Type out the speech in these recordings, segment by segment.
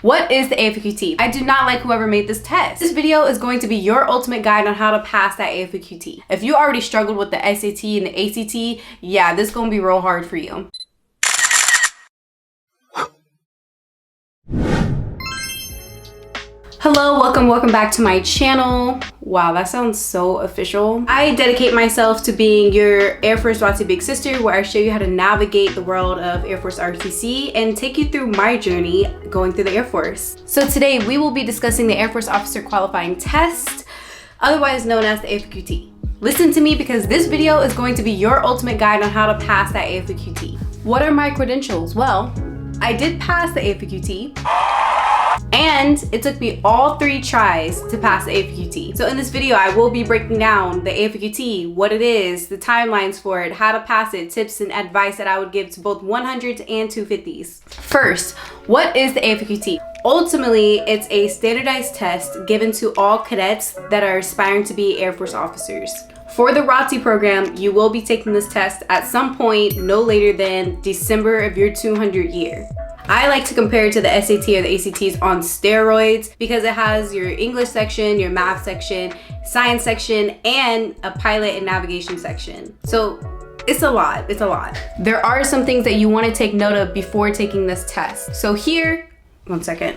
What is the AFOQT? I do not like whoever made this test. This video is going to be your ultimate guide on how to pass that AFOQT. If you already struggled with the SAT and the ACT, yeah, this is gonna be real hard for you. Hello, welcome back to my channel. Wow, that sounds so official. I dedicate myself to being your Air Force ROTC big sister, where I show you how to navigate the world of Air Force ROTC and take you through my journey going through the Air Force. So today we will be discussing the Air Force Officer Qualifying Test, otherwise known as the AFOQT. Listen to me because this video is going to be your ultimate guide on how to pass that AFOQT. What are my credentials? Well, I did pass the AFOQT. And it took me all 3 tries to pass the AFOQT. So in this video, I will be breaking down the AFOQT, what it is, the timelines for it, how to pass it, tips and advice that I would give to both 100s and 250s. First, what is the AFOQT? Ultimately, it's a standardized test given to all cadets that are aspiring to be Air Force officers. For the ROTC program, you will be taking this test at some point no later than December of your 200 year. I like to compare it to the SAT or the ACTs on steroids because it has your English section, your math section, science section, and a pilot and navigation section. So it's a lot. There are some things that you want to take note of before taking this test. So here, one second.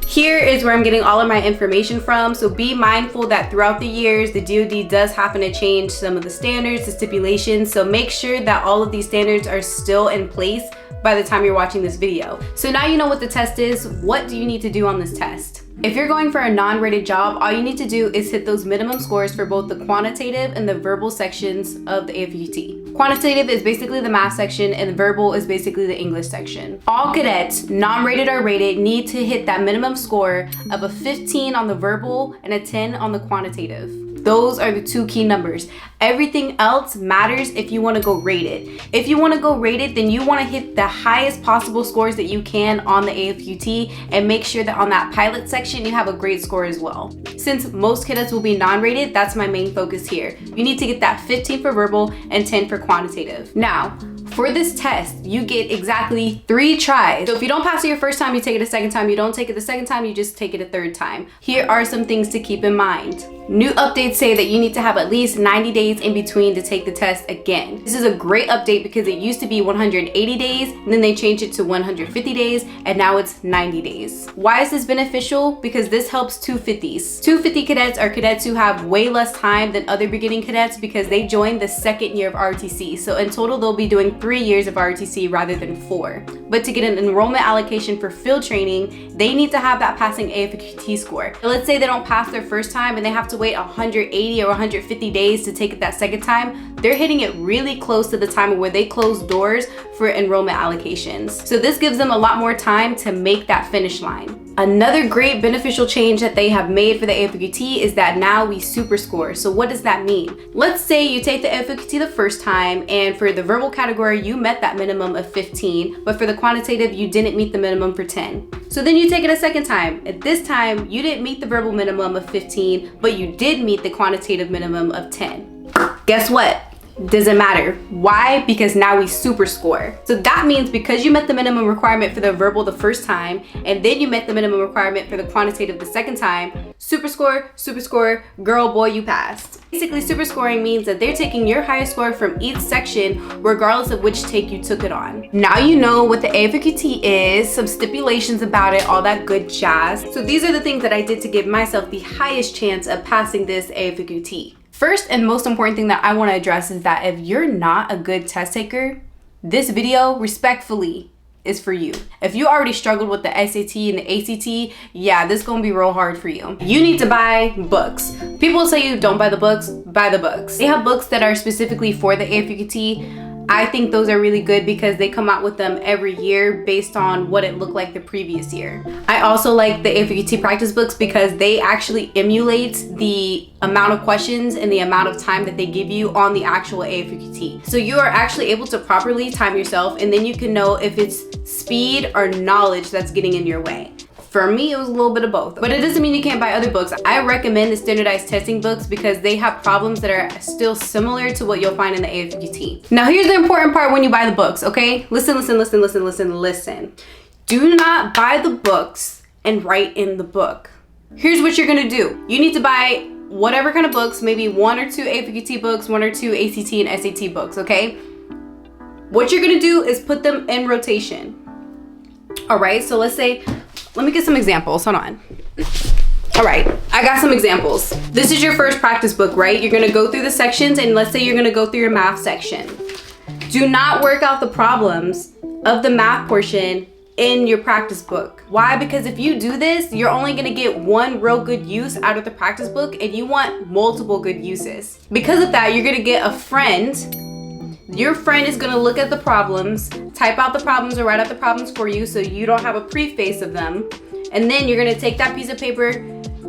Here is where I'm getting all of my information from, so be mindful that throughout the years, the DoD does happen to change some of the standards, the stipulations, so make sure that all of these standards are still in place by the time you're watching this video. So now you know what the test is. What do you need to do on this test? If you're going for a non-rated job, all you need to do is hit those minimum scores for both the quantitative and the verbal sections of the AFOQT. Quantitative is basically the math section and verbal is basically the English section. All cadets, non-rated or rated, need to hit that minimum score of a 15 on the verbal and a 10 on the quantitative. Those are the 2 key numbers. Everything else matters if you want to go rated. If you want to go rated, then you want to hit the highest possible scores that you can on the AFOQT and make sure that on that pilot section you have a great score as well. Since most cadets will be non-rated, that's my main focus here. You need to get that 15 for verbal and 10 for quantitative. Now, for this test, you get exactly 3 tries. So if you don't pass it your first time, you take it a second time. You don't take it the second time, you just take it a third time. Here are some things to keep in mind. New updates say that you need to have at least 90 days in between to take the test again. This is a great update because it used to be 180 days, and then they changed it to 150 days, and now it's 90 days. Why is this beneficial? Because this helps 250s. 250 cadets are cadets who have way less time than other beginning cadets because they joined the 2nd year of ROTC. So in total, they'll be doing 3 years of ROTC rather than 4. But to get an enrollment allocation for field training, they need to have that passing AFOQT score. Let's say they don't pass their first time and they have to wait 180 or 150 days to take it that second time. They're hitting it really close to the time where they close doors for enrollment allocations. So this gives them a lot more time to make that finish line. Another great beneficial change that they have made for the AFOQT is that now we super score. So what does that mean? Let's say you take the AFOQT the first time and for the verbal category, you met that minimum of 15, but for the quantitative, you didn't meet the minimum for 10. So then you take it a second time. At this time, you didn't meet the verbal minimum of 15, but you did meet the quantitative minimum of 10. Guess what? Doesn't matter. Why? Because now we super score. So that means because you met the minimum requirement for the verbal the first time, and then you met the minimum requirement for the quantitative the second time, super score, girl, boy, you passed. Basically, super scoring means that they're taking your highest score from each section regardless of which take you took it on. Now you know what the AFOQT is, some stipulations about it, all that good jazz. So these are the things that I did to give myself the highest chance of passing this AFOQT. First and most important thing that I want to address is that if you're not a good test taker, this video, respectfully, is for you. If you already struggled with the SAT and the ACT, yeah, this is gonna be real hard for you. You need to buy books. People say you don't buy the books, buy the books. They have books that are specifically for the AFOQT. I think those are really good because they come out with them every year based on what it looked like the previous year. I also like the AFOQT practice books because they actually emulate the amount of questions and the amount of time that they give you on the actual AFOQT. So you are actually able to properly time yourself, and then you can know if it's speed or knowledge that's getting in your way. For me, it was a little bit of both, but it doesn't mean you can't buy other books. I recommend the standardized testing books because they have problems that are still similar to what you'll find in the AFOQT. Now, here's the important part when you buy the books, okay? Listen. Do not buy the books and write in the book. Here's what you're gonna do. You need to buy whatever kind of books, maybe 1 or 2 AFOQT books, 1 or 2 ACT and SAT books, okay? What you're gonna do is put them in rotation. All right, so let's say, let me get some examples, hold on. All right, I got some examples. This is your first practice book, right? You're gonna go through the sections, and let's say you're gonna go through your math section. Do not work out the problems of the math portion in your practice book. Why? Because if you do this, you're only gonna get one real good use out of the practice book, and you want multiple good uses. Because of that, you're gonna get a friend. Your friend is gonna look at the problems, type out the problems or write out the problems for you so you don't have a preface of them. And then you're gonna take that piece of paper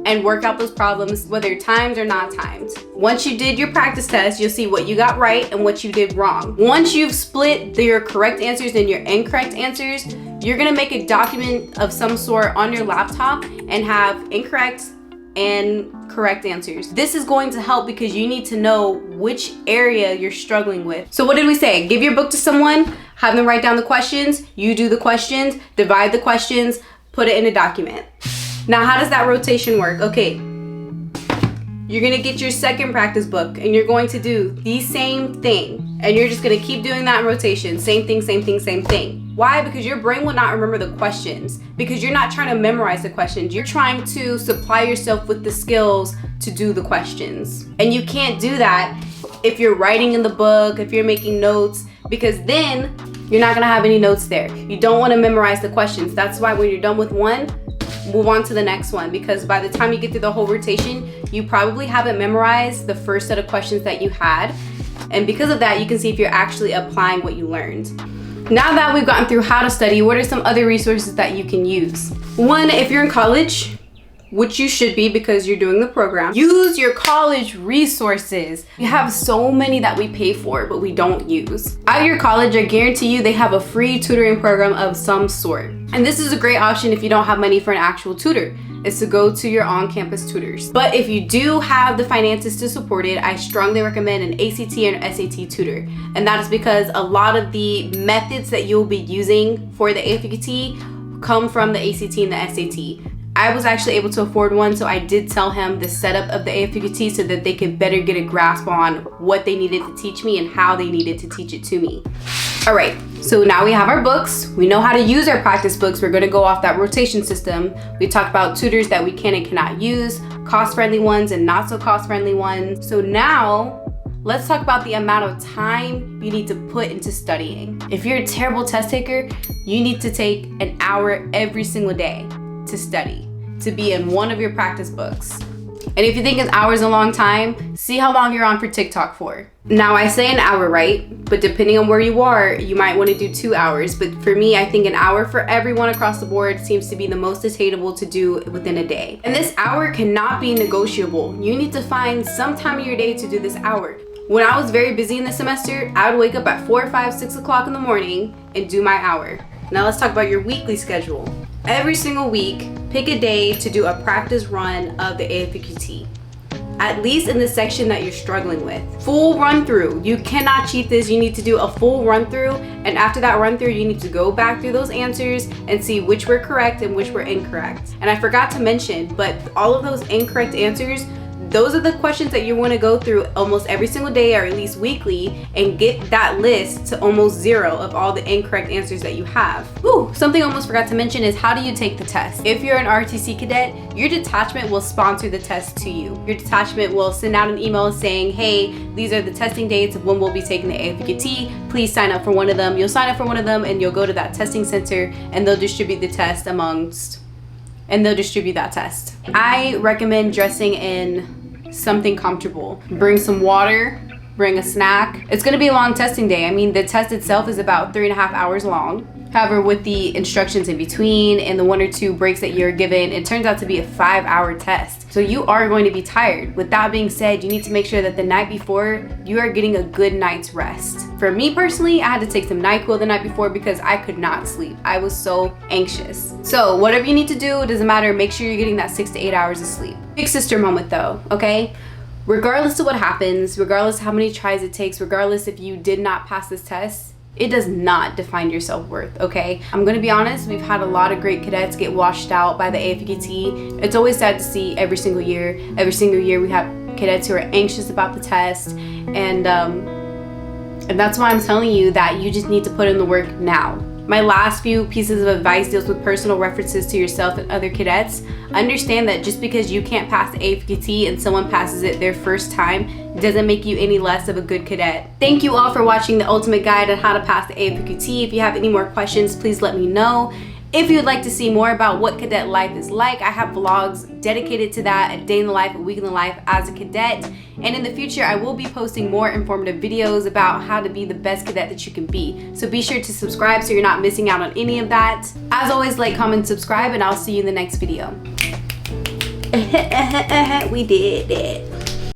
and work out those problems, whether timed or not timed. Once you did your practice test, you'll see what you got right and what you did wrong. Once you've split your correct answers and your incorrect answers, you're gonna make a document of some sort on your laptop and have incorrect and correct answers. This is going to help because you need to know which area you're struggling with. So what did we say? Give your book to someone, have them write down the questions, you do the questions, divide the questions, put it in a document. Now, how does that rotation work? Okay, you're gonna get your second practice book and you're going to do the same thing. And you're just gonna keep doing that in rotation. Same thing, same thing, same thing. Why? Because your brain will not remember the questions, because you're not trying to memorize the questions. You're trying to supply yourself with the skills to do the questions. And you can't do that if you're writing in the book, if you're making notes, because then you're not gonna have any notes there. You don't wanna memorize the questions. That's why when you're done with one, move on to the next one, because by the time you get through the whole rotation, you probably haven't memorized the first set of questions that you had. And because of that, you can see if you're actually applying what you learned. Now that we've gotten through how to study, what are some other resources that you can use? One, if you're in college, which you should be because you're doing the program, use your college resources. We have so many that we pay for, but we don't use. At your college, I guarantee you they have a free tutoring program of some sort. And this is a great option if you don't have money for an actual tutor, is to go to your on-campus tutors. But if you do have the finances to support it, I strongly recommend an ACT and SAT tutor. And that is because a lot of the methods that you'll be using for the AFOQT come from the ACT and the SAT. I was actually able to afford one, so I did tell him the setup of the AFOQT so that they could better get a grasp on what they needed to teach me and how they needed to teach it to me. All right, so now we have our books. We know how to use our practice books. We're gonna go off that rotation system. We talked about tutors that we can and cannot use, cost-friendly ones and not so cost-friendly ones. So now, let's talk about the amount of time you need to put into studying. If you're a terrible test taker, you need to take an hour every single day to study, to be in one of your practice books. And if you think an hour is a long time, see how long you're on for TikTok for. Now I say an hour, right? But depending on where you are, you might want to do 2 hours. But for me, I think an hour for everyone across the board seems to be the most attainable to do within a day. And this hour cannot be negotiable. You need to find some time of your day to do this hour. When I was very busy in the semester, I would wake up at 4, 5, 6 o'clock in the morning and do my hour. Now let's talk about your weekly schedule. Every single week, pick a day to do a practice run of the AFOQT, at least in the section that you're struggling with. Full run through. You cannot cheat this. You need to do a full run through, and after that run through, you need to go back through those answers and see which were correct and which were incorrect. And I forgot to mention, but all of those incorrect answers, those are the questions that you want to go through almost every single day or at least weekly and get that list to almost 0 of all the incorrect answers that you have. Ooh, something I almost forgot to mention is how do you take the test? If you're an ROTC cadet, your detachment will sponsor the test to you. Your detachment will send out an email saying, hey, these are the testing dates of when we'll be taking the AFOQT. Please sign up for one of them. You'll sign up for one of them and you'll go to that testing center and they'll distribute the test that test. I recommend dressing in something comfortable. Bring some water, bring a snack. It's gonna be a long testing day. I mean, the test itself is about 3.5 hours long. However, with the instructions in between and the 1 or 2 breaks that you're given, it turns out to be a 5-hour test. So you are going to be tired. With that being said, you need to make sure that the night before, you are getting a good night's rest. For me personally, I had to take some NyQuil the night before because I could not sleep. I was so anxious. So whatever you need to do, it doesn't matter. Make sure you're getting that 6 to 8 hours of sleep. Big sister moment though, okay? Regardless of what happens, regardless of how many tries it takes, regardless if you did not pass this test, It does not define your self-worth, okay? I'm gonna be honest, we've had a lot of great cadets get washed out by the AFOQT. It's always sad to see every single year. Every single year we have cadets who are anxious about the test, and that's why I'm telling you that you just need to put in the work now. My last few pieces of advice deals with personal references to yourself and other cadets. Understand that just because you can't pass the AFOQT and someone passes it their first time, it doesn't make you any less of a good cadet. Thank you all for watching the ultimate guide on how to pass the AFOQT. If you have any more questions, please let me know. If you would like to see more about what cadet life is like, I have vlogs dedicated to that, a day in the life, a week in the life as a cadet. And in the future, I will be posting more informative videos about how to be the best cadet that you can be. So be sure to subscribe so you're not missing out on any of that. As always, like, comment, subscribe, and I'll see you in the next video. We did it.